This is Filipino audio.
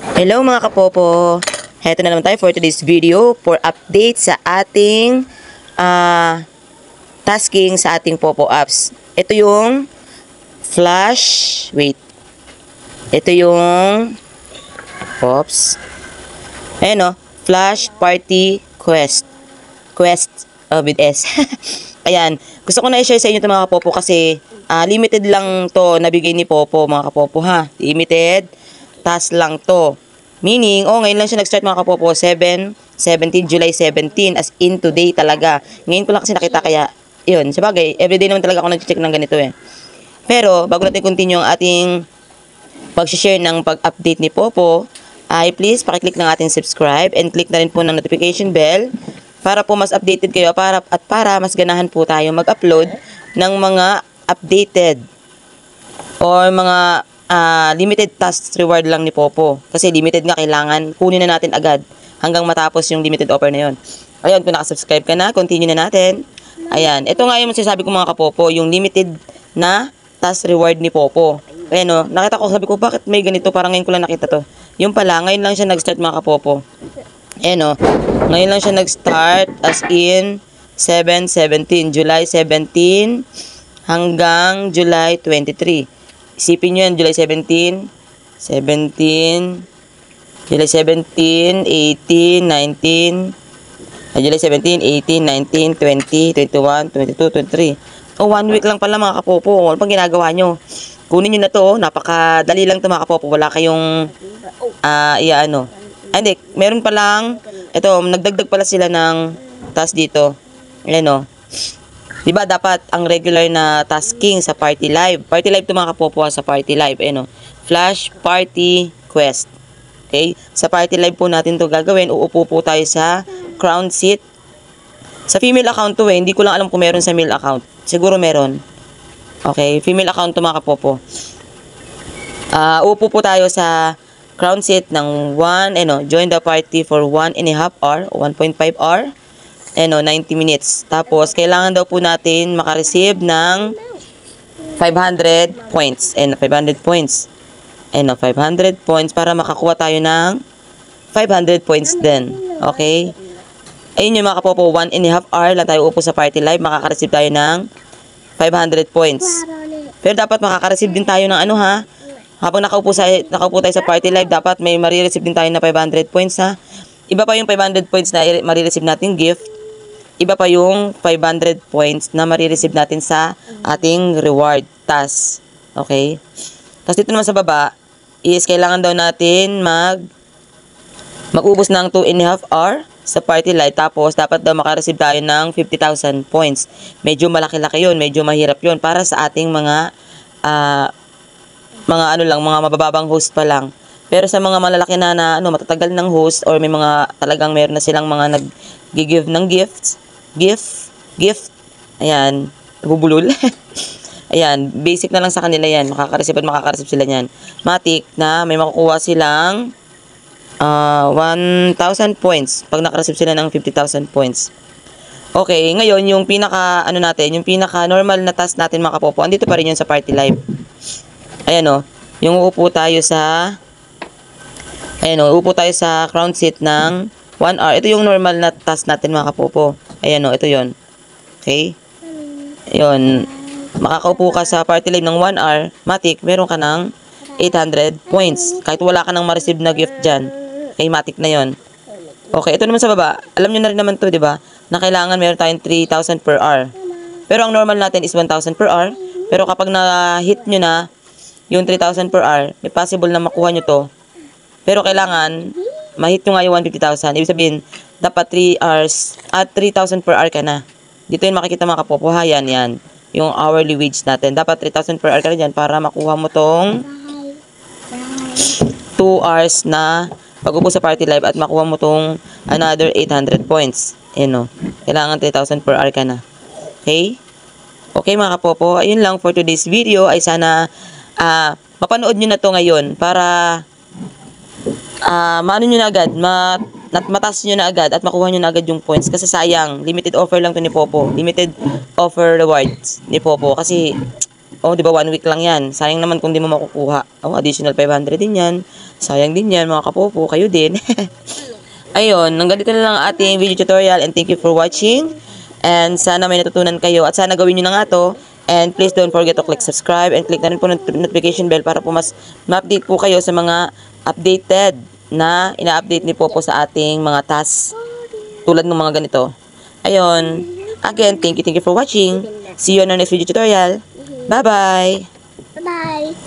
Hello mga kapopo! Heto na naman tayo for today's video for update sa ating tasking sa ating Popo apps. Ito yung Ito yung Ayan o, Flash Party Quest with S. Ayan, gusto ko na i-share sa inyo ito mga kapopo kasi limited lang to nabigay ni Popo mga kapopo ha. Limited task lang to. Meaning, ngayon lang siya nag-start mga kapopo, July 17, as in today talaga. Ngayon ko lang kasi nakita kaya, yun, sabagay, everyday naman talaga ako nag-check ng ganito eh. Pero, bago natin continue ang ating pag-share ng pag-update ni Popo, ay please pakiclick ng ating subscribe and click na rin po ng notification bell para po mas updated kayo para mas ganahan po tayo mag-upload ng mga updated or mga limited task reward lang ni Popo. Kasi limited nga, kailangan kunin na natin agad hanggang matapos yung limited offer na yon. Ayun, kung nakasubscribe ka na, continue na natin. Ayan, ito nga yung masasabi ko mga kapopo, yung limited na task reward ni Popo. Ayan o, nakita ko, sabi ko, bakit may ganito? Parang ngayon ko lang nakita to. Yung pala, ngayon lang siya nag-start mga kapopo. Ayan o, ngayon lang siya nag-start as in July 17 hanggang July 23. Isipin nyo yan, July 17, July 17, 18, 19, July 17, 18, 19, 20, 21, 22, 23. 1 week lang pala mga kapopo. Ano pang ginagawa nyo? Kunin nyo na to, napakadali lang to mga kapopo. Wala kayong, hindi, meron palang, ito, nagdagdag pala sila ng task dito. Ayan o. Diba dapat ang regular na tasking sa Party Live. Party Live ito mga kapopo sa Party Live. Ayan o. Flash Party Quest. Okay? Sa Party Live po natin to gagawin. Uupo po tayo sa crown seat. Sa female account to Hindi ko lang alam kung meron sa male account. Siguro meron. Okay? Female account to mga kapopo. Uupo po tayo sa crown seat ng join the party for 1.5 hour o 1.5 hour. 90 minutes. Tapos, kailangan daw po natin makareceive ng 500 points. 500 points. 500 points para makakuha tayo ng 500 points din. Okay? Ayun yung mga kapopo, 1.5 hour lang tayo upo sa Party Live, makakareceive tayo ng 500 points. Pero dapat makakareceive din tayo ng habang nakaupo tayo sa Party Live, dapat may marireceive din tayo na 500 points ha. Iba pa yung 500 points na marireceive natin gift. Iba pa yung 500 points na marireceive natin sa ating reward task. Okay? Tapos dito naman sa baba, is kailangan daw natin mag-ubos ng 2.5 hour sa Party Live. Tapos, dapat daw makareceive tayo ng 50,000 points. Medyo malaki-laki yun. Medyo mahirap yun para sa ating mga mabababang host pa lang. Pero sa mga malalaki na matatagal ng host or may mga talagang meron na silang mga nag-give ng gift. Ayan, bubulol. Ayan, basic na lang sa kanila yan. Makakareceive sila yan. Matik na may makukuha silang 1,000 points pag nakareceive sila ng 50,000 points. Okay, ngayon yung yung pinaka normal na task natin mga kapopo, andito pa rin yun sa Party Live. Ayan o, yung uupo tayo sa crown seat ng 1 hour. Ito yung normal na task natin mga kapopo. Ayan o, ito yon. Okay? Ayun. Makakaupo ka sa Party Live ng 1 hour, matik, meron ka ng 800 points. Kahit wala ka nang ma-receive na gift dyan. Okay, matik na yon. Okay, ito naman sa baba. Alam nyo na rin naman to, di ba? Na kailangan meron tayong 3,000 per hour. Pero ang normal natin is 1,000 per hour. Pero kapag na-hit nyo na yung 3,000 per hour, may possible na makuha nyo to. Pero kailangan ma-hit nyo nga yung 150,000. Ibig sabihin, dapat 3 hours at 3,000 per hour ka na. Dito yung makikita mga kapopo. Yan. Yung hourly wage natin. Dapat 3,000 per hour ka na dyan para makuha mo tong 2 hours na pag-upo sa Party Live at makuha mo tong another 800 points. Kailangan 3,000 per hour ka na. Okay? Okay mga kapopo. Ayun lang for today's video. Ay sana mapanood nyo na to ngayon para mataas nyo na agad at makuha nyo na agad yung points kasi sayang, limited offer lang to ni Popo, limited offer rewards ni Popo kasi Oh, di ba 1 week lang yan. Sayang naman kung di mo makukuha. Oh, additional 500 din yan. Sayang din yan mga kapopo. Kayo din. Ayun, hanggang dito na lang ang ating video tutorial and thank you for watching. And sana may natutunan kayo at sana gawin nyo na nga to. And please don't forget to click subscribe and click na rin po ng notification bell para po mas ma-update po kayo sa mga updated na ina-update ni Popo sa ating mga tasks tulad ng mga ganito. Ayun. Again, thank you for watching. See you on our next video tutorial. Bye-bye! Bye!